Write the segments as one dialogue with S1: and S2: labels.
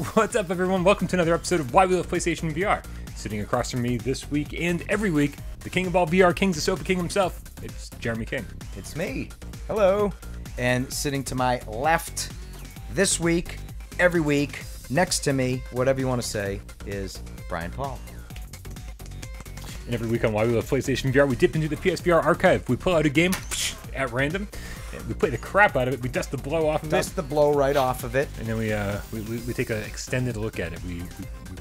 S1: What's up, everyone? Welcome to another episode of Why We Love PlayStation VR. Sitting across from me this week and every week, the king of all VR kings, the Sofa King himself, it's Jeremy King.
S2: It's me. Hello. And sitting to my left this week, every week, next to me, whatever you want to say, is Brian Paul.
S1: And every week on Why We Love PlayStation VR, we dip into the PSVR archive. We pull out a game at random. We play the crap out of it. We dust the blow off of it.
S2: Dust the blow right off of it.
S1: And then we take an extended look at it. We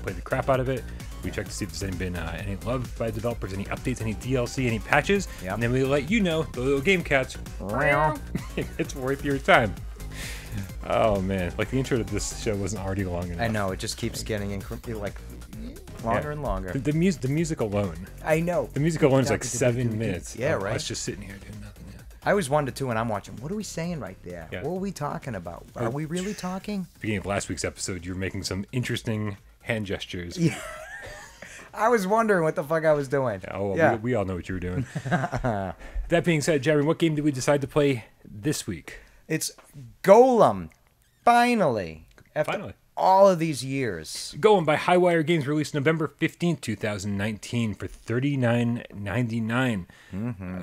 S1: play the crap out of it. We check to see if there's been any love by developers, any updates, any DLC, any patches. Yep. And then we let you know, the little game cats, it's worth your time. Oh, man. Like, the intro to this show wasn't already long enough.
S2: I know. It just keeps getting longer and longer.
S1: The music alone.
S2: I know.
S1: The music alone is like 7 minutes.
S2: Yeah, right.
S1: Us just sitting here doing nothing. Yeah.
S2: I always wonder, too, when I'm watching, what are we saying right there?
S1: Yeah.
S2: What are we talking about? Are we really talking?
S1: Beginning of last week's episode, you were making some interesting hand gestures.
S2: Yeah. I was wondering what the fuck I was doing.
S1: We all know what you were doing. That being said, Jeremy, what game did we decide to play this week?
S2: It's Golem. Finally. After all of these years.
S1: Golem by Highwire Games, released November 15th, 2019 for $39.99.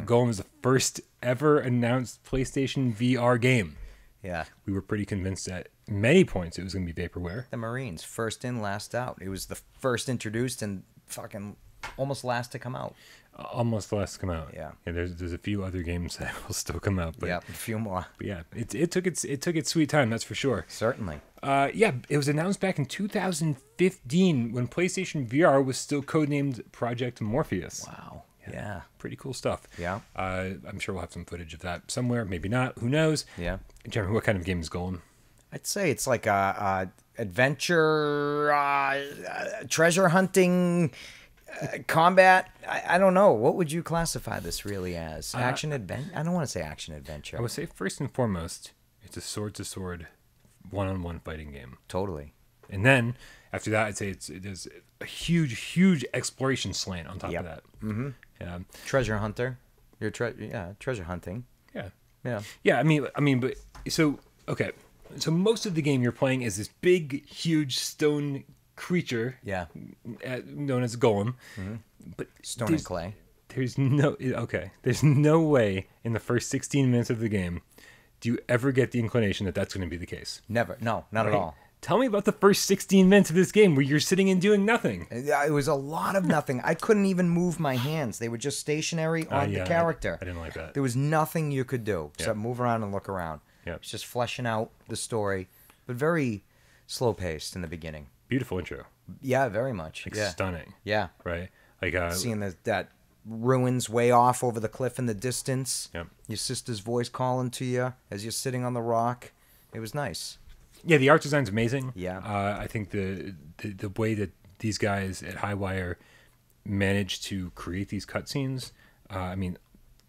S1: Golem is the first ever announced PlayStation VR game.
S2: Yeah.
S1: We were pretty convinced at many points it was going to be vaporware.
S2: The Marines, first in, last out. It was the first introduced and fucking almost last to come out.
S1: Almost last to come out.
S2: Yeah.
S1: There's a few other games that will still come out. But,
S2: yeah, a few more.
S1: But yeah, it took its sweet time, that's for sure.
S2: Certainly.
S1: It was announced back in 2015 when PlayStation VR was still codenamed Project Morpheus.
S2: Wow. Yeah.
S1: Pretty cool stuff.
S2: Yeah.
S1: I'm sure we'll have some footage of that somewhere. Maybe not. Who knows?
S2: Yeah.
S1: Jeremy, what kind of game is Golem?
S2: I'd say it's like a adventure, treasure hunting, combat. I don't know. What would you classify this really as? Action adventure? I don't want to say action adventure.
S1: I would say first and foremost, it's a sword-to-sword, one-on-one fighting game.
S2: Totally.
S1: And then after that, I'd say it is a huge exploration slant on top of that.
S2: Mm-hmm.
S1: Yeah.
S2: Treasure hunter. Treasure hunting.
S1: Yeah.
S2: Yeah.
S1: Yeah. I mean, but so okay. So most of the game you're playing is this big, huge stone creature.
S2: Yeah.
S1: Known as Golem.
S2: Mm-hmm.
S1: But
S2: stone and clay.
S1: There's no way in the first 16 minutes of the game do you ever get the inclination that that's going to be the case.
S2: Never. No, not at all.
S1: Tell me about the first 16 minutes of this game where you're sitting and doing nothing.
S2: It was a lot of nothing. I couldn't even move my hands. They were just stationary on the character.
S1: I didn't like that.
S2: There was nothing you could do except move around and look around.
S1: Yep.
S2: It's just fleshing out the story, but very slow-paced in the beginning.
S1: Beautiful intro.
S2: Yeah, very much.
S1: Stunning.
S2: Yeah.
S1: Right? Like
S2: seeing that ruins way off over the cliff in the distance.
S1: Yep.
S2: Your sister's voice calling to you as you're sitting on the rock. It was nice.
S1: Yeah, the art design's amazing.
S2: Yeah.
S1: I think the way that these guys at Highwire managed to create these cutscenes,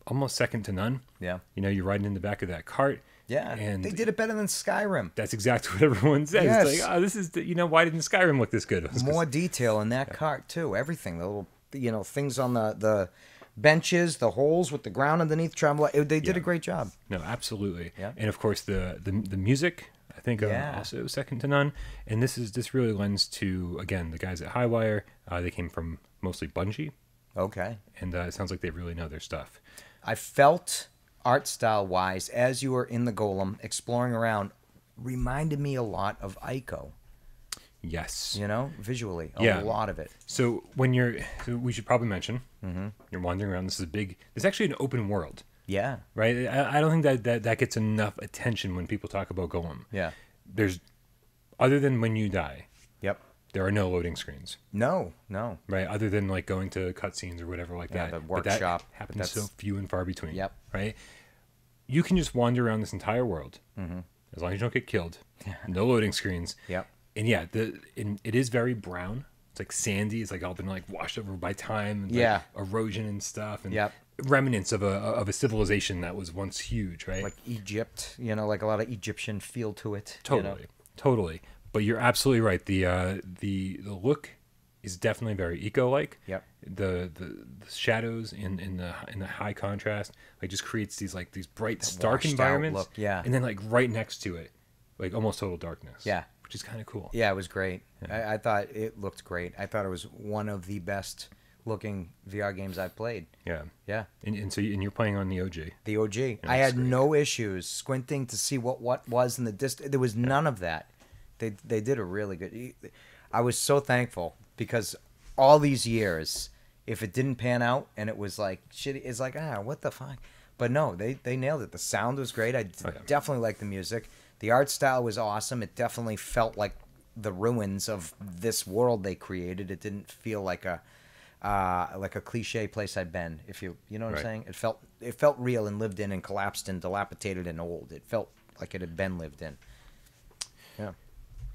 S1: almost second to none.
S2: Yeah.
S1: You know, you're riding in the back of that cart.
S2: Yeah.
S1: And
S2: they did it better than Skyrim.
S1: That's exactly what everyone says.
S2: Yes.
S1: It's like, this is, why didn't Skyrim look this good?
S2: More detail in that cart, too. Everything. The little, things on the benches, the holes with the ground underneath. They did a great job.
S1: No, absolutely.
S2: Yeah.
S1: And, of course, the music, I think, also second to none. And this really lends to, again, the guys at Highwire. They came from mostly Bungie.
S2: Okay.
S1: And it sounds like they really know their stuff.
S2: I felt, art style wise, as you were in the Golem exploring around, reminded me a lot of Ico.
S1: Yes.
S2: Visually, a lot of it.
S1: So we should probably mention, you're wandering around. This is actually an open world.
S2: Yeah.
S1: Right. I don't think that gets enough attention when people talk about Golem.
S2: Yeah.
S1: Other than when you die.
S2: Yep.
S1: There are no loading screens.
S2: No.
S1: Right, other than like going to cutscenes or whatever like that.
S2: The workshop.
S1: But that happens so few and far between.
S2: Yep.
S1: Right? You can just wander around this entire world as long as you don't get killed. No loading screens.
S2: Yep.
S1: And yeah, it is very brown. It's like sandy. It's like all been like washed over by time and like erosion and stuff. And remnants of a civilization that was once huge, right?
S2: Like Egypt, like a lot of Egyptian feel to it.
S1: Totally. But you're absolutely right. The look is definitely very eco-like.
S2: Yep.
S1: The shadows in the high contrast just creates these bright stark environments.
S2: Look, yeah.
S1: And then right next to it, almost total darkness.
S2: Yeah.
S1: which is kind of cool.
S2: Yeah, it was great. I thought it looked great. I thought it was one of the best looking VR games I've played.
S1: Yeah.
S2: Yeah.
S1: And you're playing on the OG.
S2: The OG. I had no issues squinting to see what was in the distance. There was none of that. They did a really good. I was so thankful because all these years, if it didn't pan out and it was like shitty, it's like, what the fuck? But no, they nailed it. The sound was great. I definitely liked the music. The art style was awesome. It definitely felt like the ruins of this world they created. It didn't feel like a cliche place I'd been. If you know what I'm saying. It felt real and lived in and collapsed and dilapidated and old. It felt like it had been lived in. Yeah.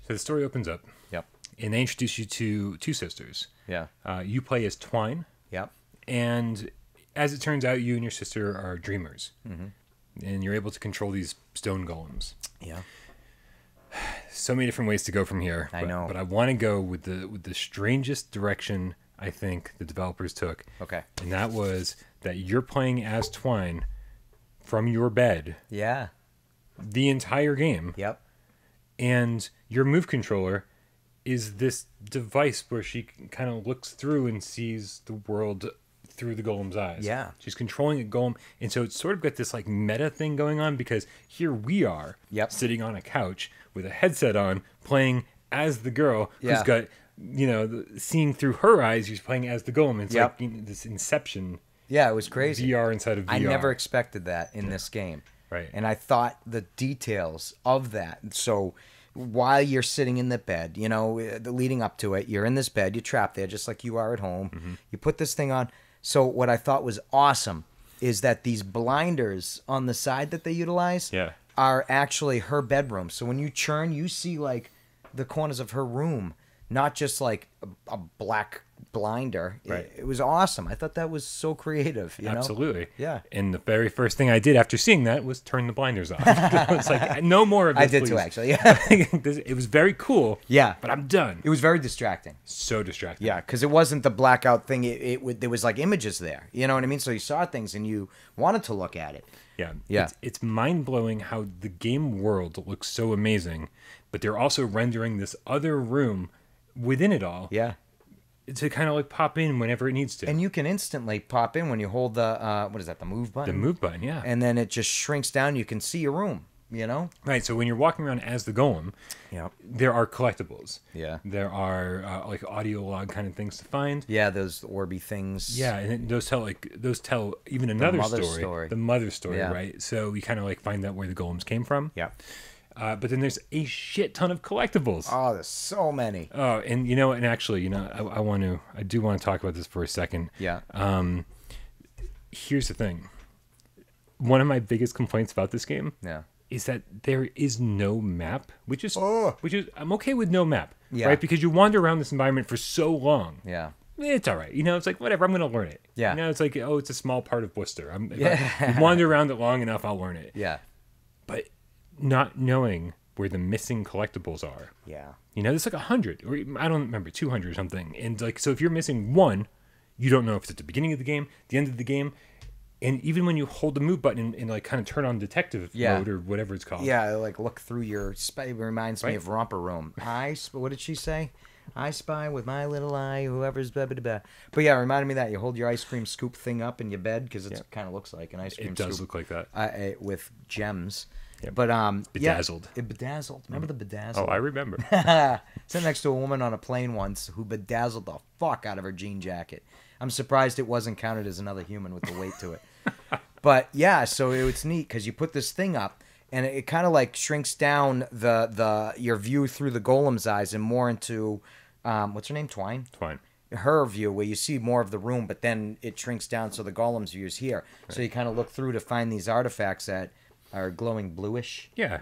S1: So the story opens up.
S2: Yep.
S1: And they introduce you to two sisters.
S2: Yeah.
S1: You play as Twine.
S2: Yep.
S1: And as it turns out, you and your sister are dreamers. Mm-hmm. And you're able to control these stone golems.
S2: Yeah.
S1: So many different ways to go from here.
S2: I know.
S1: But I want to go with the strangest direction I think the developers took.
S2: Okay.
S1: And that was that you're playing as Twine from your bed.
S2: Yeah.
S1: The entire game.
S2: Yep.
S1: And your move controller is this device where she kind of looks through and sees the world through the golem's eyes.
S2: Yeah.
S1: She's controlling a golem. And so it's sort of got this like meta thing going on because here we are sitting on a couch with a headset on playing as the girl who's got, seeing through her eyes, she's playing as the golem. It's like this Inception.
S2: Yeah, it was crazy.
S1: VR inside of VR.
S2: I never expected that in this game.
S1: Right.
S2: And I thought the details of that. So while you're sitting in the bed, leading up to it, you're in this bed, you're trapped there just like you are at home. Mm-hmm. You put this thing on. So what I thought was awesome is that these blinders on the side that they utilize are actually her bedroom. So when you churn, you see like the corners of her room, not just like a black blinder.
S1: Right.
S2: It was awesome. I thought that was so creative.
S1: Absolutely.
S2: Yeah.
S1: And the very first thing I did after seeing that was turn the blinders off. It's like, no more of this,
S2: I did
S1: please.
S2: too, actually. Yeah.
S1: It was very cool.
S2: Yeah.
S1: But I'm done.
S2: It was very distracting.
S1: So distracting.
S2: Yeah, because it wasn't the blackout thing. There was like images there. You know what I mean? So you saw things and you wanted to look at it.
S1: Yeah.
S2: Yeah.
S1: It's mind-blowing how the game world looks so amazing, but they're also rendering this other room within it all.
S2: Yeah.
S1: To kind of like pop in whenever it needs to.
S2: And you can instantly pop in when you hold the, what is that, the move button?
S1: The move button, yeah.
S2: And then it just shrinks down. You can see your room, Right,
S1: so when you're walking around as the golem, there are collectibles.
S2: Yeah.
S1: There are like audio log kind of things to find.
S2: Yeah, those Orby things.
S1: Yeah, and those tell even another story. The mother story, right? So you kind of like find out where the golems came from.
S2: Yeah.
S1: But then there's a shit ton of collectibles.
S2: Oh, there's so many.
S1: Oh, and actually, I do want to talk about this for a second.
S2: Yeah.
S1: Here's the thing. One of my biggest complaints about this game is that there is no map, which is I'm okay with no map, right? Because you wander around this environment for so long.
S2: Yeah.
S1: It's all right. It's like, whatever, I'm going to learn it.
S2: Yeah.
S1: It's like, it's a small part of Worcester. If I wander around it long enough, I'll learn it.
S2: Yeah.
S1: But not knowing where the missing collectibles are.
S2: Yeah.
S1: There's like 100, or I don't remember, 200 or something. And like, so if you're missing one, you don't know if it's at the beginning of the game, the end of the game. And even when you hold the move button and like kind of turn on detective mode or whatever it's called.
S2: Yeah, like look through your spy. It reminds me of Romper Room. What did she say? I spy with my little eye, whoever's blah, blah, blah. But yeah, it reminded me of that. You hold your ice cream scoop thing up in your bed because it kind of looks like an ice cream scoop.
S1: It does look like that.
S2: With gems.
S1: Yeah.
S2: But
S1: bedazzled.
S2: Bedazzled. Remember the bedazzled?
S1: Oh, I remember.
S2: Sitting next to a woman on a plane once who bedazzled the fuck out of her jean jacket. I'm surprised it wasn't counted as another human with the weight to it. But yeah, so it's neat because you put this thing up and it kind of like shrinks down your view through the golem's eyes and more into what's her name? Twine. Her view where you see more of the room, but then it shrinks down so the golem's view is here. Right. So you kind of look through to find these artifacts that are glowing bluish.
S1: Yeah.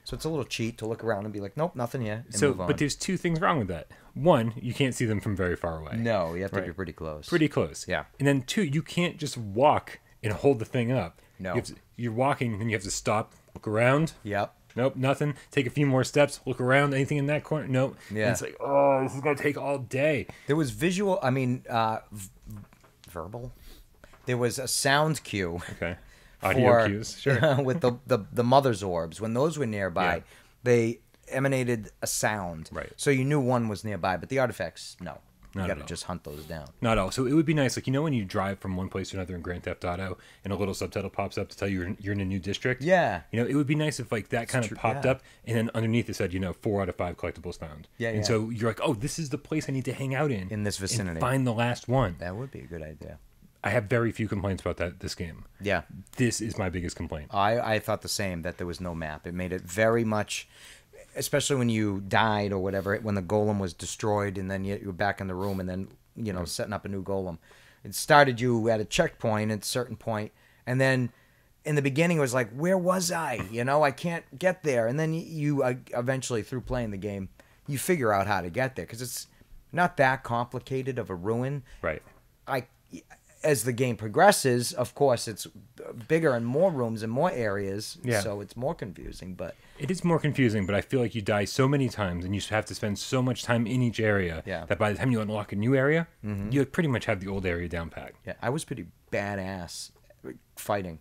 S2: So it's a little cheat to look around and be like, nope, nothing here. And
S1: so,
S2: move on.
S1: but there's two things wrong with that. One, you can't see them from very far away.
S2: No, you have to be pretty close.
S1: Pretty close.
S2: Yeah.
S1: And then two, you can't just walk and hold the thing up.
S2: No.
S1: You're walking and you have to stop, look around.
S2: Yep.
S1: Nope, nothing. Take a few more steps, look around, anything in that corner? Nope.
S2: Yeah.
S1: And it's like, this is going to take all day.
S2: There was visual, verbal. There was a sound cue.
S1: Okay. Audio cues, sure.
S2: With the mother's orbs. When those were nearby, emanated a sound.
S1: Right.
S2: So you knew one was nearby, but the artifacts, no. You
S1: Not
S2: got
S1: at
S2: to
S1: all.
S2: just hunt those down.
S1: Not at all. So it would be nice, like, you know, when you drive from one place to another in Grand Theft Auto, and a little subtitle pops up to tell you you're in a new district.
S2: Yeah.
S1: You know, it would be nice if like that kind of popped
S2: yeah.
S1: up, and then underneath it said, you know, 4 out of 5 collectibles found.
S2: Yeah,
S1: And
S2: yeah.
S1: so you're like, oh, this is the place I need to hang out in
S2: this vicinity.
S1: and find the last one.
S2: That would be a good idea.
S1: I have very few complaints about this game.
S2: Yeah.
S1: This is my biggest complaint.
S2: I thought the same, that there was no map. It made it very much, especially when you died or whatever, when the golem was destroyed and then you were back in the room and then, you know, setting up a new golem. It started you at a checkpoint at a certain point, and then in the beginning it was like, where was I? You know, I can't get there. And then you eventually, through playing the game, you figure out how to get there because it's not that complicated of a ruin.
S1: Right.
S2: As the game progresses, of course, it's bigger and more rooms and more areas, so it's more confusing. But
S1: it is more confusing, but I feel like you die so many times and you have to spend so much time in each area that by the time you unlock a new area, you pretty much have the old area down pat.
S2: yeah, I was pretty badass fighting.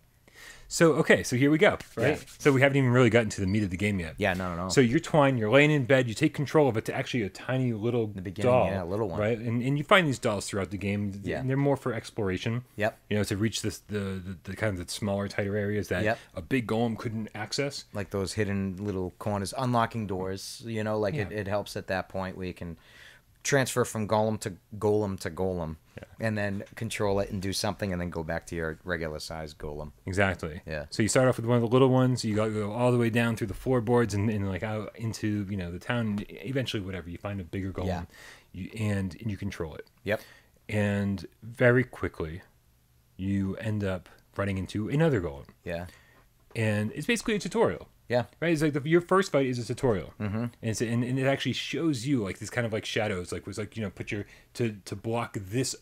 S1: So, okay, so here we go, right?
S2: Yeah.
S1: So we haven't even really gotten to the meat of the game yet.
S2: Yeah, no.
S1: So you're Twine, you're laying in bed, you take control of it to actually a tiny little
S2: beginning,
S1: doll.
S2: yeah, a little one.
S1: Right? And you find these dolls throughout the game.
S2: Yeah.
S1: And they're more for exploration.
S2: Yep.
S1: You know, to reach the kind of the smaller, tighter areas that a big golem couldn't access.
S2: Like those hidden little corners, unlocking doors, you know, like it helps at that point where you can transfer from golem to golem, and then control it and do something and then go back to your regular size golem.
S1: Exactly.
S2: Yeah.
S1: So you start off with one of the little ones, you go all the way down through the floorboards and like out into, you know, the town. Eventually, whatever, you find a bigger golem and you control it.
S2: Yep.
S1: And very quickly, you end up running into another golem.
S2: Yeah.
S1: And it's basically a tutorial.
S2: Yeah.
S1: Right? It's like your first fight is a tutorial. Mm-hmm. And it actually shows you like this kind of like shadows, like was like, you know, put your to block this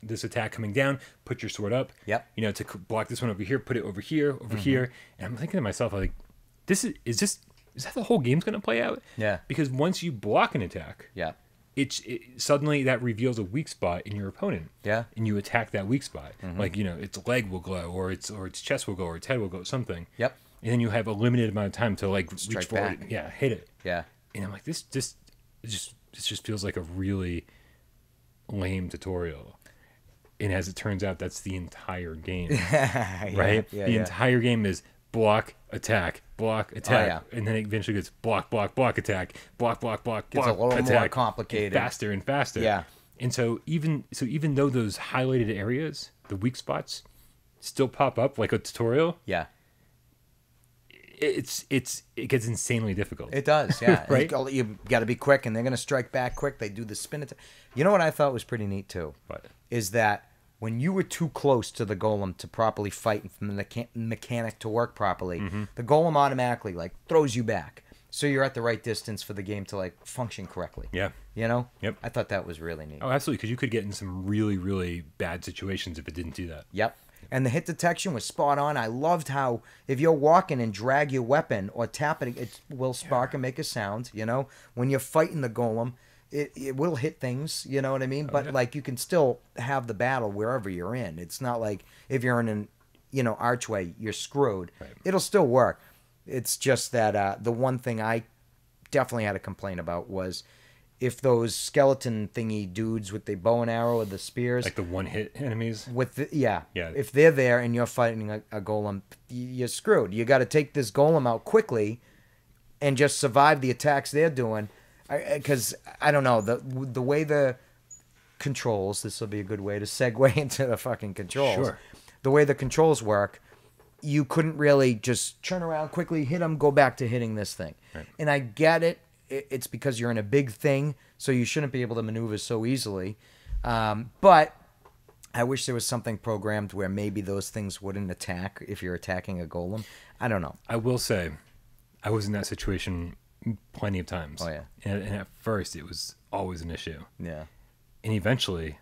S1: this attack coming down, put your sword up.
S2: Yep.
S1: You know, to block this one over here, put it over here, here. And I'm thinking to myself, like, is that the whole game's gonna play out?
S2: Yeah.
S1: Because once you block an attack, it suddenly that reveals a weak spot in your opponent.
S2: Yeah.
S1: And you attack that weak spot. Like, you know, its leg will glow, or its chest will glow, or its head will glow, something.
S2: Yep.
S1: And then you have a limited amount of time to like
S2: Strike
S1: reach forward.
S2: back.
S1: Yeah, hit it.
S2: Yeah.
S1: And I'm like, this just feels like a really lame tutorial. And as it turns out, that's the entire game. Right?
S2: Yeah,
S1: the entire game is block, attack,
S2: yeah.
S1: and then it eventually gets block, attack, block,
S2: Gets a little
S1: attack,
S2: more complicated.
S1: faster and faster.
S2: Yeah.
S1: And so even though those highlighted areas, the weak spots, still pop up like a tutorial,
S2: Yeah.
S1: it gets insanely difficult.
S2: It does, yeah.
S1: Right?
S2: You got to be quick, and they're going to strike back quick. They do the spin attack. You know what I thought was pretty neat, too?
S1: What?
S2: Is that when you were too close to the golem to properly fight and from the mechanic to work properly, the golem automatically, like, throws you back. So you're at the right distance for the game to, like, function correctly.
S1: Yeah.
S2: You know?
S1: Yep.
S2: I thought that was really neat.
S1: Oh, absolutely, because you could get in some really, really bad situations if it didn't do that.
S2: Yep. And the hit detection was spot on. I loved how if you're walking and drag your weapon or tap it, it will spark and make a sound, you know? When you're fighting the golem, it will hit things, you know what I mean? But, like, you can still have the battle wherever you're in. It's not like if you're in an, you know, archway, you're screwed.
S1: Right.
S2: It'll still work. It's just that the one thing I definitely had a complaint about was if those skeleton thingy dudes with the bow and arrow or the spears,
S1: Like the one-hit enemies.
S2: if they're there and you're fighting a golem, you're screwed. You got to take this golem out quickly and just survive the attacks they're doing. Because I don't know, the way the controls, this will be a good way to segue into the fucking controls.
S1: Sure.
S2: The way the controls work, you couldn't really just turn around quickly, hit them, go back to hitting this thing.
S1: Right.
S2: And I get it. It's because you're in a big thing, so you shouldn't be able to maneuver so easily. But I wish there was something programmed where maybe those things wouldn't attack if you're attacking a golem. I don't know.
S1: I will say, I was in that situation plenty of times.
S2: Oh, yeah.
S1: And at first, it was always an issue.
S2: Yeah.
S1: And eventually,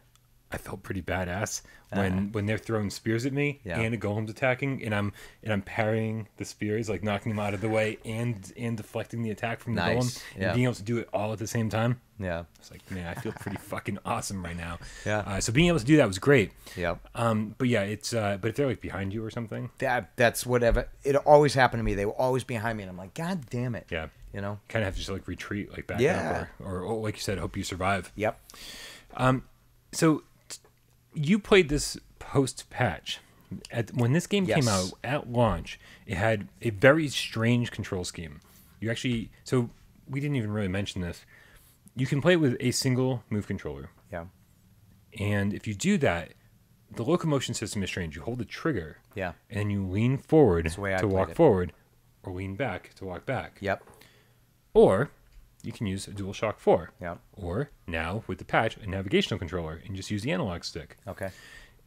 S1: I felt pretty badass when they're throwing spears at me and a golem's attacking, and I'm parrying the spears, like knocking them out of the way and deflecting the attack from the golem, and being able to do it all at the same time.
S2: Yeah.
S1: It's like, man, I feel pretty fucking awesome right now.
S2: Yeah.
S1: So being able to do that was great.
S2: Yep.
S1: But yeah, it's but if they're like behind you or something.
S2: That's whatever. It always happened to me. They were always behind me, and I'm like, God damn it.
S1: Yeah.
S2: You know,
S1: kind of have to just like retreat, like back
S2: Yeah.
S1: up, or like you said, hope you survive.
S2: Yep.
S1: So you played this post-patch. When this game came
S2: Yes.
S1: out at launch, it had a very strange control scheme. You actually, so we didn't even really mention this. You can play it with a single move controller.
S2: Yeah.
S1: And if you do that, the locomotion system is strange. You hold the trigger,
S2: Yeah.
S1: and then you lean forward
S2: the way I
S1: to
S2: played
S1: walk
S2: it.
S1: forward, or lean back to walk back.
S2: Yep.
S1: Or you can use a DualShock 4.
S2: Yep.
S1: Or now with the patch, a navigational controller, and just use the analog stick.
S2: Okay.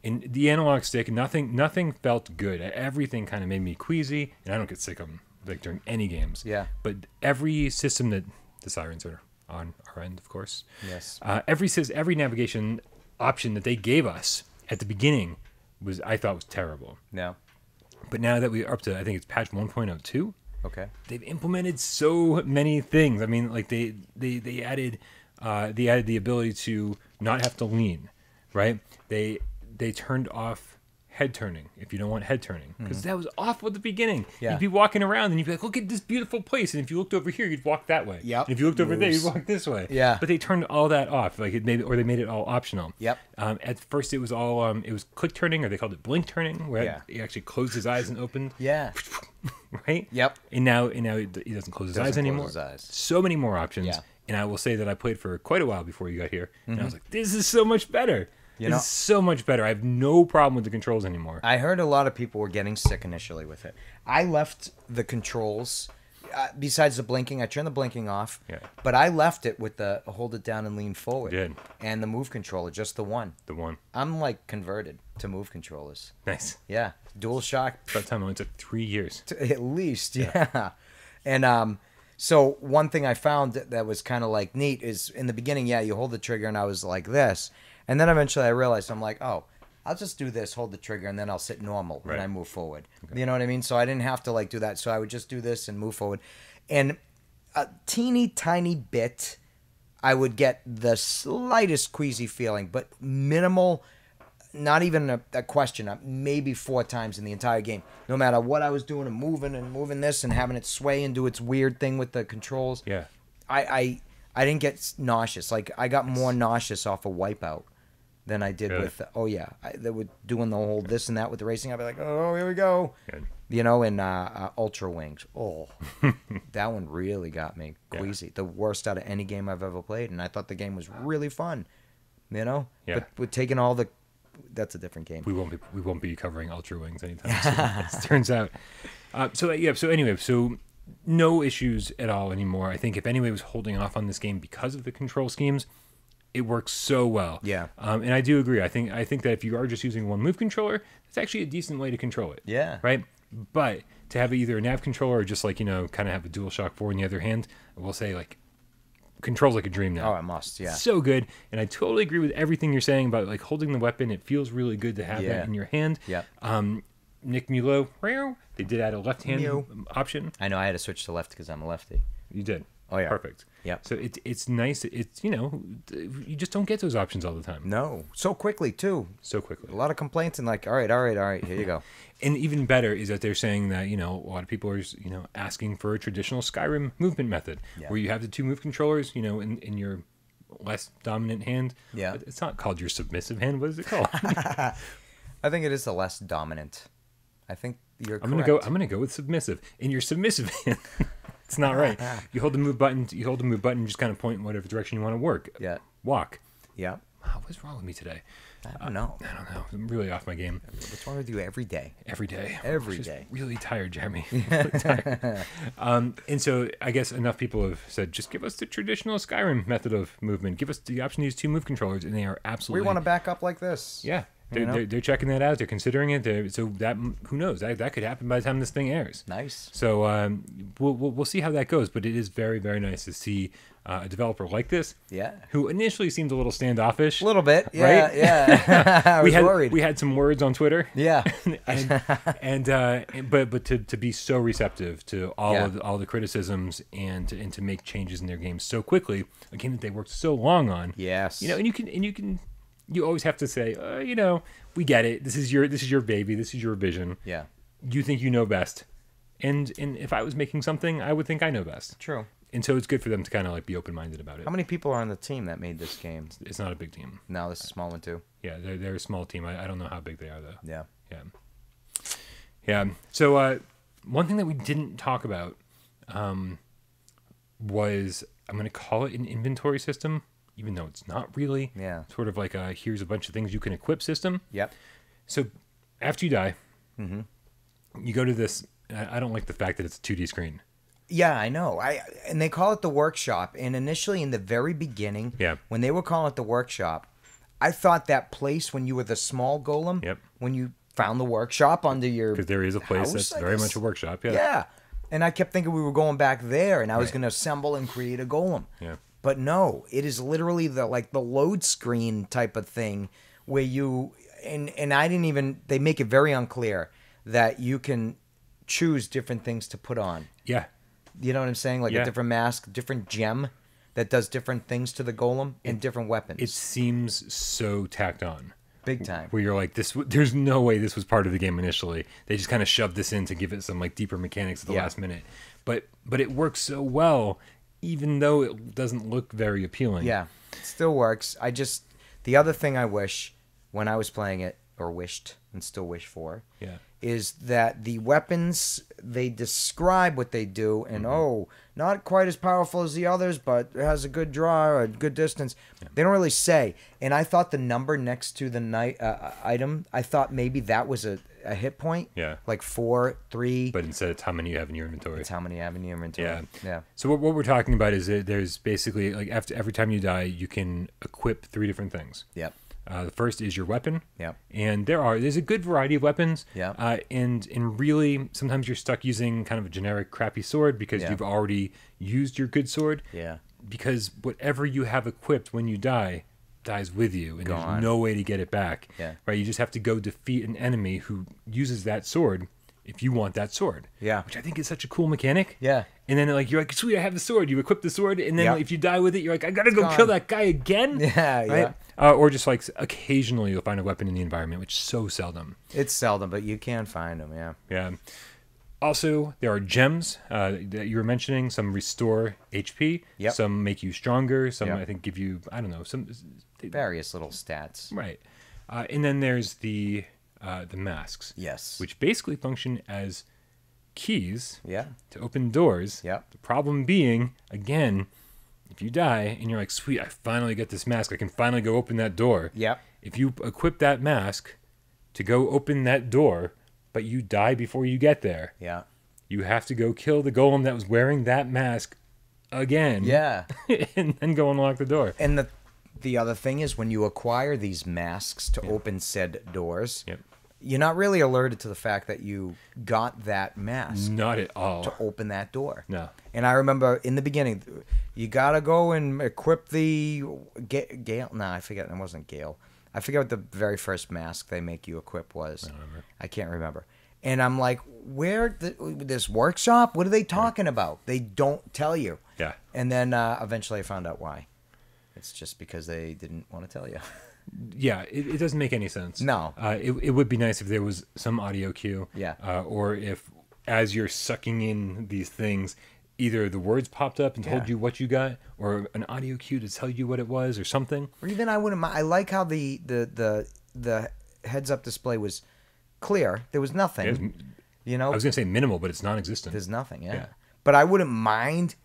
S1: And the analog stick, nothing felt good. Everything kind of made me queasy, and I don't get sick of them like during any games.
S2: Yeah.
S1: But every system that the sirens are on our end, of course.
S2: Yes.
S1: Every navigation option that they gave us at the beginning I thought was terrible.
S2: Yeah.
S1: But now that we're up to, I think it's patch 1.02.
S2: Okay.
S1: They've implemented so many things. I mean, like they added the ability to not have to lean, right? They turned off head turning if you don't want head turning, because that was awful at the beginning.
S2: Yeah.
S1: You'd be walking around and you'd be like, look at this beautiful place, and if you looked over here, you'd walk that way.
S2: Yep.
S1: And if you looked over there, you'd
S2: Moves.
S1: walk this way.
S2: Yeah.
S1: But they turned all that off, like they made it all optional.
S2: Yep.
S1: At first, it was all it was click turning, or they called it blink turning, where
S2: Yeah.
S1: he actually closed his eyes and opened.
S2: Yeah.
S1: Right.
S2: Yep.
S1: And now he doesn't close his eyes
S2: Doesn't close
S1: anymore.
S2: his eyes.
S1: So many more options.
S2: Yeah.
S1: And I will say that I played for quite a while before you got here, and I was like, this is so much better.
S2: You
S1: This
S2: know-
S1: is so much better. I have no problem with the controls anymore.
S2: I heard a lot of people were getting sick initially with it. I left the controls, besides the blinking, I turned the blinking off.
S1: Yeah.
S2: But I left it with the hold it down and lean forward.
S1: You did.
S2: And the move controller, just the one.
S1: The one.
S2: I'm like converted to move controllers.
S1: Nice.
S2: Yeah. DualShock,
S1: That time only took 3 years.
S2: at least, yeah. And so one thing I found that was kind of like neat is in the beginning, yeah, you hold the trigger and I was like this. And then eventually I realized, I'm like, oh, I'll just do this, hold the trigger, and then I'll sit normal
S1: Right.
S2: and I move forward. You know what I mean? So I didn't have to like do that. So I would just do this and move forward. And a teeny tiny bit, I would get the slightest queasy feeling, but minimal. Not even a question. Maybe 4 times in the entire game. No matter what I was doing and moving this and having it sway and do its weird thing with the controls.
S1: Yeah.
S2: I didn't get nauseous. Like I got more nauseous off of Wipeout than I did
S1: Really?
S2: with. They were doing the whole this and that with the racing. I'd be like, oh, here we go.
S1: Good.
S2: You know, and Ultra Wings. Oh, that one really got me queasy. The worst out of any game I've ever played, and I thought the game was really fun. You know,
S1: Yeah.
S2: But with taking all the, that's a different game.
S1: We won't be covering Ultra Wings anytime soon, as it turns out. So anyway, no issues at all anymore. I think if anybody was holding off on this game because of the control schemes, it works so well.
S2: Yeah.
S1: And I do agree. I think that if you are just using one move controller, it's actually a decent way to control it.
S2: Yeah.
S1: Right. But to have either a nav controller or just like kind of have a DualShock 4 in the other hand, I will say like controls like a dream now.
S2: Oh, it must. Yeah.
S1: So good. And I totally agree with everything you're saying about like holding the weapon. It feels really good to have
S2: Yeah.
S1: that in your hand.
S2: Yeah.
S1: Nick Mulo, they did add a left hand
S2: Mew.
S1: option.
S2: I know I had to switch to left because I'm a lefty.
S1: You did.
S2: Oh, yeah.
S1: Perfect.
S2: Yep.
S1: So it's nice. It's you just don't get those options all the time.
S2: No, so quickly too.
S1: So quickly.
S2: A lot of complaints and like, all right, here you go.
S1: And even better is that they're saying that, a lot of people are, asking for a traditional Skyrim movement method
S2: Yeah.
S1: where you have the 2 move controllers, in your less dominant hand.
S2: Yeah.
S1: But it's not called your submissive hand. What is it called?
S2: I think it is the less dominant. I think you're
S1: I'm
S2: correct.
S1: gonna go with submissive. In your submissive hand, it's not right. You hold the move button. Just kind of point in whatever direction you want to
S2: Yeah.
S1: walk.
S2: Yeah.
S1: Wow, what's wrong with me today?
S2: I don't know.
S1: I don't know. I'm really off my game
S2: What's wrong with you every day?
S1: every day.
S2: Every
S1: I'm just
S2: day.
S1: Really tired, Jeremy. Really tired. And so I guess enough people have said, just give us the traditional Skyrim method of movement. Give us the option to use 2 move controllers, and they are
S2: We
S1: absolutely.
S2: want to back up like this.
S1: Yeah.
S2: You know?
S1: They're checking that out. They're considering it. So that who knows? That could happen by the time this thing airs.
S2: Nice.
S1: So we'll see how that goes. But it is very, very nice to see a developer like this.
S2: Yeah.
S1: Who initially seemed a little standoffish.
S2: A little bit. Yeah.
S1: Right?
S2: Yeah. I was worried.
S1: We had some words on Twitter.
S2: Yeah.
S1: But to be so receptive to
S2: Yeah.
S1: all the criticisms and to make changes in their games so quickly, a game that they worked so long on.
S2: Yes.
S1: You always have to say, we get it. This is your baby. This is your vision.
S2: Yeah.
S1: You think you know best. And if I was making something, I would think I know best.
S2: True.
S1: And so it's good for them to kind of like be open-minded about it.
S2: How many people are on the team that made this game?
S1: It's not a big team.
S2: No, this is a small one too.
S1: Yeah, they're a small team. I don't know how big they are though.
S2: Yeah.
S1: Yeah. So one thing that we didn't talk about was, I'm going to call it an inventory system, even though it's not really.
S2: Yeah.
S1: Sort of like a here's a bunch of things you can equip system.
S2: Yep.
S1: So after you die, you go to this. I don't like the fact that it's a 2D screen.
S2: Yeah, I know. And they call it the workshop. And initially, in the very beginning, when they were calling it the workshop, I thought that place when you were the small golem, when you found the workshop under your
S1: because there is a place that's very much a workshop.
S2: Yeah. And I kept thinking we were going back there, and I was going to assemble and create a golem.
S1: Yeah.
S2: But no, it is literally the load screen type of thing where you and I didn't even. They make it very unclear that you can choose different things to put on.
S1: Yeah.
S2: You know what I'm saying? Like a different mask, different gem that does different things to the golem, and different weapons.
S1: It seems so tacked on.
S2: Big time.
S1: Where you're like, there's no way this was part of the game initially. They just kind of shoved this in to give it some like deeper mechanics at the last minute. But it works so well, even though it doesn't look very appealing.
S2: Yeah, it still works. The other thing I wish when I was playing it, or wished and still wish for, is that the weapons, they describe what they do, and not quite as powerful as the others, but it has a good draw or a good distance. They don't really say. And I thought the number next to the item, I thought maybe that was a hit point.
S1: Yeah.
S2: Like 4, 3.
S1: But instead it's how many you have in your inventory.
S2: It's how many you have in your inventory. Yeah.
S1: So what we're talking about is that there's basically, like, after every time you die, you can equip 3 different things.
S2: Yep.
S1: The first is your weapon.
S2: Yep.
S1: And there's a good variety of weapons.
S2: Yep.
S1: And really, sometimes you're stuck using kind of a generic crappy sword because you've already used your good sword.
S2: Yeah.
S1: Because whatever you have equipped when you die dies with you, and there's no way to get it back.
S2: Yeah.
S1: Right? You just have to go defeat an enemy who uses that sword if you want that sword.
S2: Yeah.
S1: Which I think is such a cool mechanic.
S2: Yeah.
S1: And then like you're like, sweet, I have the sword. You equip the sword, and then like, if you die with it, you're like, I gotta go kill that guy again.
S2: Yeah,
S1: right? Or just like occasionally you'll find a weapon in the environment, which is so seldom.
S2: It's seldom, but you can find them. Yeah.
S1: Yeah. Also, there are gems that you were mentioning. Some restore HP.
S2: Yep.
S1: Some make you stronger. Some I think give you, I don't know, some
S2: various little stats.
S1: Right. And then there's the masks.
S2: Yes.
S1: Which basically function as keys.
S2: Yeah.
S1: To open doors.
S2: Yep.
S1: The problem being, again, if you die and you're like, sweet, I finally get this mask. I can finally go open that door.
S2: Yep.
S1: If you equip that mask to go open that door, but you die before you get there.
S2: Yeah.
S1: You have to go kill the golem that was wearing that mask again.
S2: Yeah.
S1: And then go unlock the door.
S2: And the other thing is when you acquire these masks to open said doors, you're not really alerted to the fact that you got that mask.
S1: Not at all.
S2: To open that door.
S1: No.
S2: And I remember in the beginning, you got to go and equip the Gale. No, I forget. It wasn't Gale. I forget what the very first mask they make you equip was.
S1: I don't remember.
S2: I can't remember. And I'm like, this workshop? What are they talking about? They don't tell you.
S1: Yeah.
S2: And then eventually I found out why. It's just because they didn't want to tell you.
S1: Yeah, it doesn't make any sense.
S2: No.
S1: It would be nice if there was some audio cue.
S2: Yeah.
S1: Or if, as you're sucking in these things, either the words popped up and told you what you got, or an audio cue to tell you what it was, or something.
S2: Or even I wouldn't mind. I like how the heads-up display was clear. There was nothing. You know,
S1: I was gonna say minimal, but it's non-existent.
S2: There's nothing. Yeah. But I wouldn't mind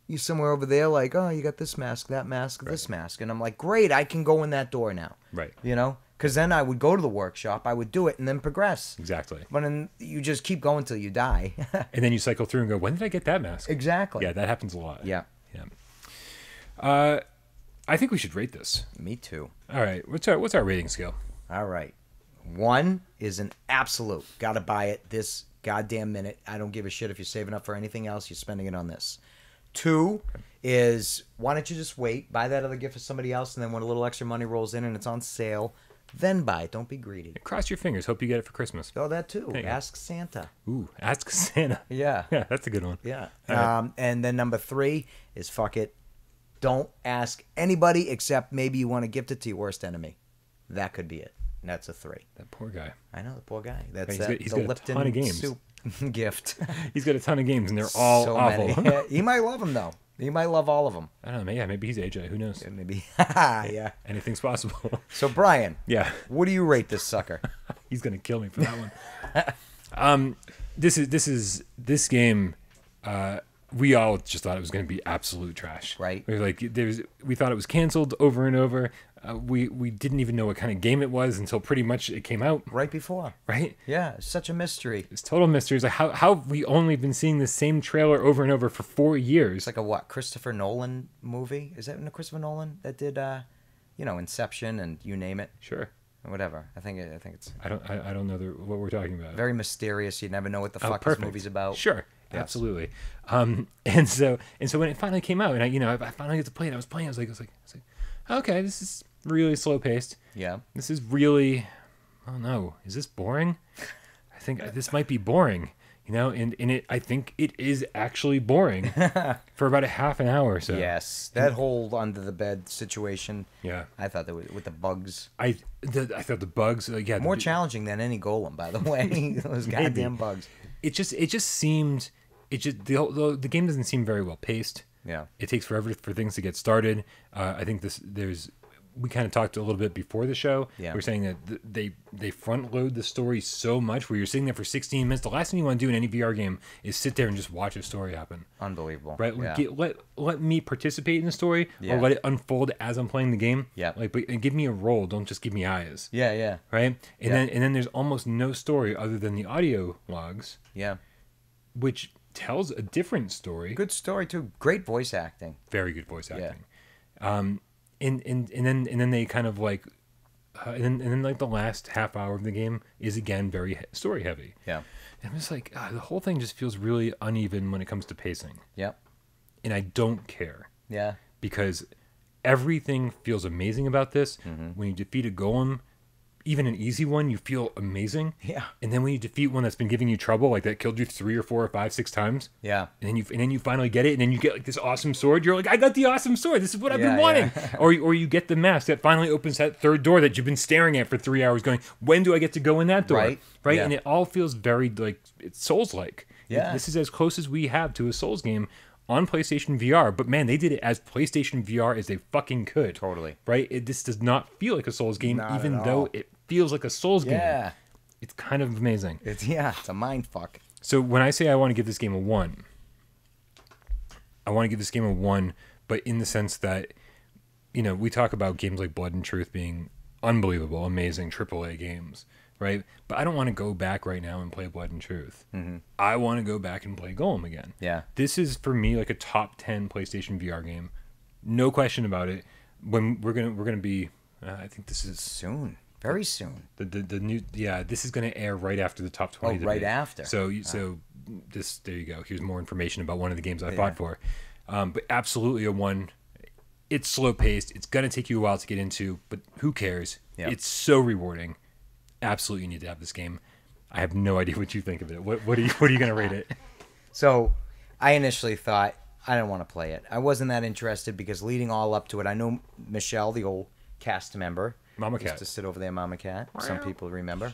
S2: you somewhere over there, like, oh, you got this mask, that mask, this mask, and I'm like, great, I can go in that door now.
S1: Right.
S2: You know, because then I would go to the workshop, I would do it, and then progress.
S1: Exactly.
S2: But then you just keep going till you die.
S1: And then you cycle through and go, when did I get that mask?
S2: Exactly.
S1: Yeah, that happens a lot.
S2: Yeah.
S1: Yeah. I think we should rate this.
S2: Me too.
S1: All right. What's our rating scale?
S2: All right. 1 is an absolute. Got to buy it this goddamn minute. I don't give a shit if you're saving up for anything else. You're spending it on this. 2 is, why don't you just wait, buy that other gift for somebody else, and then when a little extra money rolls in and it's on sale, then buy it. Don't be greedy.
S1: Cross your fingers. Hope you get it for Christmas.
S2: Oh, that too. Ask Santa.
S1: Ooh, ask Santa.
S2: Yeah.
S1: Yeah, that's a good one.
S2: Yeah.
S1: Right.
S2: And then number 3 is fuck it. Don't ask anybody except maybe you want to gift it to your worst enemy. That could be it. And that's a 3.
S1: That poor guy.
S2: I know, the poor guy. That's
S1: he's got
S2: Lipton
S1: a ton of games.
S2: soup gift.
S1: He's got a ton of games, and they're all
S2: so
S1: awful.
S2: Many. He might love them, though. You might love all of them.
S1: I don't know. Yeah, maybe he's AJ. Who knows?
S2: Yeah, maybe. Yeah.
S1: Anything's possible.
S2: So, Brian.
S1: Yeah.
S2: What do you rate this sucker?
S1: He's gonna kill me for that one. This game. We all just thought it was going to be absolute trash.
S2: Right.
S1: We were like, we thought it was canceled over and over. We didn't even know what kind of game it was until pretty much it came out.
S2: Right before.
S1: Right.
S2: Yeah, it's such a mystery.
S1: It's total mystery. It's like how have we only been seeing the same trailer over and over for 4 years?
S2: It's like a what? Christopher Nolan movie? Is that Christopher Nolan that did, Inception and you name it?
S1: Sure.
S2: Whatever. I think it's.
S1: I don't know what we're talking about.
S2: Very mysterious. You never know what the fuck
S1: perfect.
S2: this movie's about.
S1: Sure. Yes. Absolutely. And so when it finally came out, and I finally get to play it, I was playing. I was like, okay, this is really slow paced.
S2: Yeah.
S1: This is really. Oh no, is this boring? I think this might be boring. And I think it is actually boring for about a half an hour or so.
S2: Yes, that whole under the bed situation.
S1: Yeah,
S2: I thought that with the bugs.
S1: I thought the bugs.
S2: More challenging than any golem, by the way. Those goddamn bugs.
S1: It just seemed. The game doesn't seem very well paced.
S2: Yeah,
S1: it takes forever for things to get started. I think we kind of talked a little bit before the show.
S2: Yeah.
S1: We were saying that they front load the story so much where you're sitting there for 16 minutes. The last thing you want to do in any VR game is sit there and just watch a story happen.
S2: Unbelievable.
S1: Right?
S2: Yeah.
S1: Let me participate in the story or let it unfold as I'm playing the game.
S2: Yeah.
S1: And give me a role. Don't just give me eyes.
S2: Yeah, yeah.
S1: Right? And then there's almost no story other than the audio logs.
S2: Yeah.
S1: Which tells a different story.
S2: Good story too. Great voice acting.
S1: Very good voice acting.
S2: Yeah.
S1: And then they kind of like, and then like the last half hour of the game is again very story heavy.
S2: Yeah.
S1: And I'm just like, the whole thing just feels really uneven when it comes to pacing.
S2: Yep.
S1: And I don't care.
S2: Yeah.
S1: Because everything feels amazing about this.
S2: Mm-hmm.
S1: When you defeat a golem, even an easy one, you feel amazing.
S2: Yeah.
S1: And then when you defeat one that's been giving you trouble, like that killed you 3 or 4 or 5, 6 times.
S2: Yeah.
S1: And then you finally get it, and then you get like this awesome sword. You're like, I got the awesome sword. This is what I've been wanting.
S2: Yeah.
S1: or you get the mask that finally opens that third door that you've been staring at for 3 hours, going, when do I get to go in that door?
S2: Right.
S1: Yeah.
S2: And
S1: it all feels very like it's Souls-like.
S2: Yeah.
S1: This is as close as we have to a Souls game on PlayStation VR. But man, they did it as PlayStation VR as they fucking could.
S2: Totally.
S1: Right. This does not feel like a Souls game,
S2: Not
S1: even
S2: at
S1: though
S2: all.
S1: it feels like a Souls game.
S2: Yeah.
S1: It's kind of amazing.
S2: It's a mind fuck.
S1: So when I say I want to give this game a 1, I want to give this game a 1, but in the sense that, we talk about games like Blood and Truth being unbelievable, amazing AAA games, right? But I don't want to go back right now and play Blood and Truth. Mm-hmm. I want to go back and play Golem again.
S2: Yeah.
S1: This is for me like a top 10 PlayStation VR game, no question about it. When we're gonna be, I think this is
S2: soon. Very soon.
S1: The new this is going to air right after the top 20
S2: right
S1: debate.
S2: after.
S1: So there you go. Here's more information about one of the games I fought for. But absolutely a 1. It's slow paced. It's going to take you a while to get into, but who cares?
S2: Yeah.
S1: It's so rewarding. Absolutely need to have this game. I have no idea what you think of it. What are you going to rate it?
S2: So, I initially thought I didn't want to play it. I wasn't that interested because leading all up to it, I know Michelle, the old cast member,
S1: Mama Cat.
S2: used to sit over there, Mama Cat. Some people remember.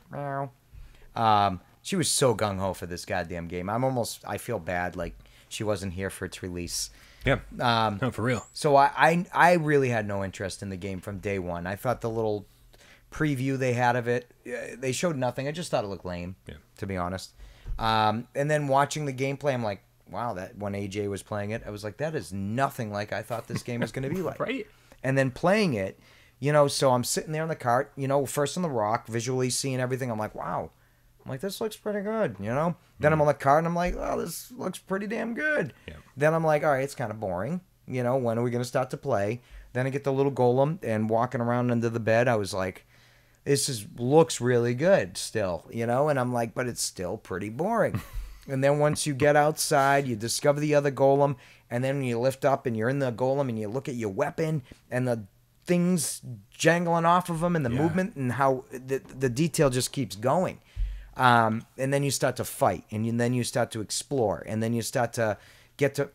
S2: She was so gung-ho for this goddamn game. I feel bad like she wasn't here for its release.
S1: Yeah. No, for real.
S2: So I really had no interest in the game from day one. I thought the little preview they had of it, they showed nothing. I just thought it looked lame, to be honest. And then watching the gameplay, I'm like, wow, that when AJ was playing it, I was like, that is nothing like I thought this game was going to be like.
S1: Right.
S2: And then playing it, so I'm sitting there in the cart, first on the rock, visually seeing everything. I'm like, wow. I'm like, this looks pretty good, Then I'm on the cart, and I'm like, oh, this looks pretty damn good.
S1: Yeah.
S2: Then I'm like, all right, it's kind of boring. When are we going to start to play? Then I get the little golem, and walking around under the bed, I was like, this looks really good still, And I'm like, but it's still pretty boring. And then once you get outside, you discover the other golem, and then when you lift up and you're in the golem and you look at your weapon and the things jangling off of them and the movement and how the detail just keeps going. And then you start to fight, and then you start to explore, and then you start to get to,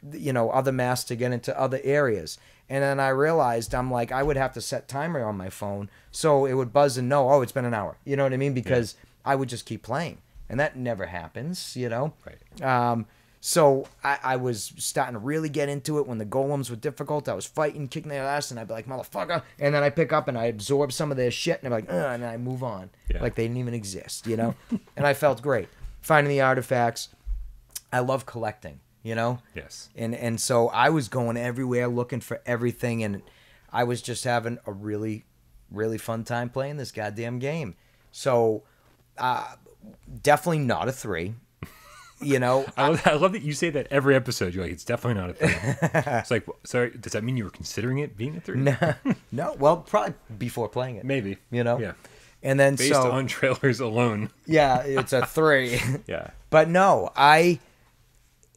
S2: other masks to get into other areas. And then I realized I would have to set timer on my phone so it would buzz and know, oh, it's been an hour. You know what I mean? Because I would just keep playing. And that never happens,
S1: Right.
S2: So I was starting to really get into it when the golems were difficult. I was fighting, kicking their ass, and I'd be like, motherfucker. And then I pick up and I absorb some of their shit, and I'm like, and then I move on.
S1: Yeah.
S2: Like they didn't even exist, you know? And I felt great. Finding the artifacts. I love collecting, you know?
S1: Yes.
S2: And so I was going everywhere looking for everything, and I was just having a really, really fun time playing this goddamn game. So definitely not a 3. You know,
S1: I love that you say that every episode. You're like, it's definitely not a 3. It's like, sorry, does that mean you were considering it being a 3?
S2: No. Well, probably before playing it.
S1: Maybe.
S2: You know?
S1: Yeah.
S2: And then
S1: Based on trailers alone.
S2: Yeah, it's a 3.
S1: Yeah.
S2: But no, I,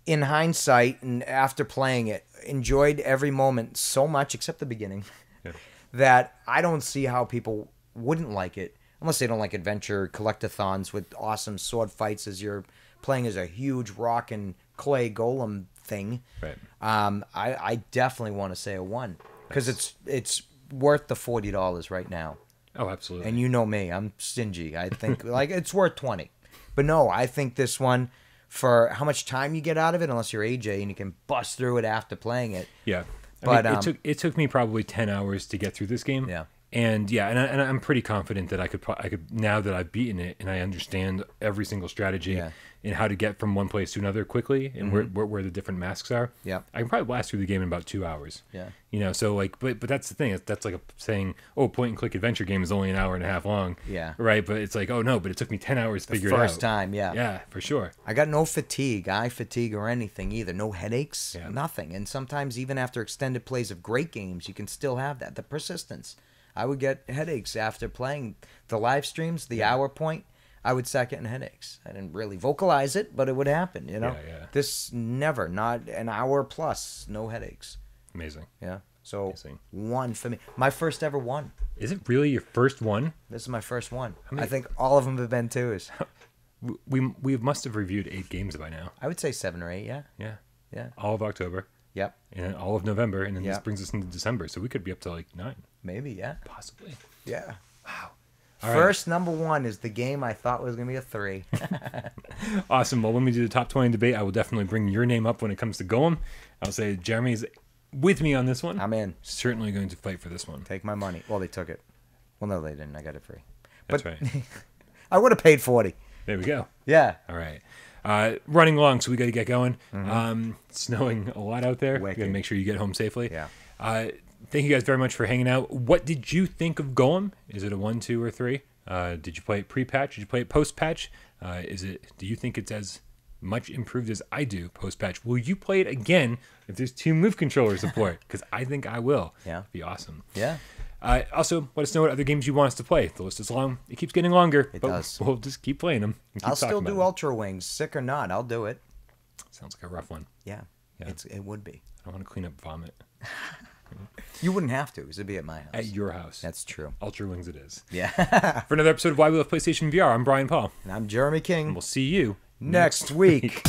S2: in hindsight and after playing it, enjoyed every moment so much, except the beginning, that I don't see how people wouldn't like it, unless they don't like adventure collectathons with awesome sword fights as you're playing as a huge rock and clay golem thing.
S1: Right.
S2: I definitely want to say a 1 because it's worth the $40 right now.
S1: Oh, absolutely.
S2: And you know me, I'm stingy. I think like it's worth 20. But no, I think this one, for how much time you get out of it, unless you're AJ and you can bust through it after playing it.
S1: Yeah.
S2: But
S1: I mean, it took me probably 10 hours to get through this game.
S2: Yeah.
S1: And yeah, and I'm pretty confident that I could now that I've beaten it and I understand every single strategy and how to get from one place to another quickly and where the different masks are.
S2: Yeah,
S1: I can probably blast through the game in about 2 hours.
S2: Yeah,
S1: you know, so like, but that's the thing. That's like saying, oh, point and click adventure game is only an hour and a half long.
S2: Yeah,
S1: right. But it's like, oh no, but it took me 10 hours to figure it out.
S2: First time, yeah,
S1: yeah, for sure.
S2: I got no eye fatigue or anything either. No headaches, nothing. And sometimes even after extended plays of great games, you can still have that. The persistence. I would get headaches after playing the live streams, the hour point. I would start getting headaches. I didn't really vocalize it, but it would happen, you know?
S1: Yeah.
S2: This never, not an hour plus, no headaches.
S1: Amazing.
S2: Yeah. So,
S1: Amazing.
S2: 1 for me. My first ever 1.
S1: Is it really your first one?
S2: This is my first 1. I think all of them have been 2s.
S1: We must have reviewed 8 games by now.
S2: I would say 7 or 8, yeah.
S1: Yeah. All of October.
S2: Yep.
S1: And all of November, and then this brings us into December, so we could be up to like 9.
S2: Maybe, yeah.
S1: Possibly.
S2: Yeah.
S1: Wow.
S2: First number 1 is the game I thought was going to be a 3.
S1: Awesome. Well, when we do the top 20 debate, I will definitely bring your name up when it comes to Golem. I'll say Jeremy's with me on this one.
S2: I'm in.
S1: Certainly going to fight for this one.
S2: Take my money. Well, they took it. Well, no, they didn't. I got it free.
S1: That's right.
S2: I would have paid 40.
S1: There we go.
S2: Yeah.
S1: All right. Running along, so we got to get going. It's snowing a lot out there. We got to make sure you get home safely.
S2: Yeah.
S1: Thank you guys very much for hanging out. What did you think of Golem? Is it a 1, 2, or 3? Did you play it pre-patch? Did you play it post-patch? Do you think it's as much improved as I do post-patch? Will you play it again if there's 2 move controller support? Because I think I will.
S2: Yeah.
S1: It'd be awesome.
S2: Yeah.
S1: Also, let us know what other games you want us to play. The list is long. It keeps getting longer.
S2: It
S1: but
S2: does.
S1: We'll just keep playing them.
S2: I'll still do Ultra Wings, sick or not. I'll do it.
S1: Sounds like a rough one.
S2: Yeah. It would be.
S1: I want to clean up vomit.
S2: You wouldn't have to, because it'd be at my house.
S1: At your house.
S2: That's true.
S1: Ultra Wings it is.
S2: Yeah.
S1: For another episode of Why We Love PlayStation VR, I'm Brian Paul.
S2: And I'm Jeremy King.
S1: And we'll see you
S2: next week.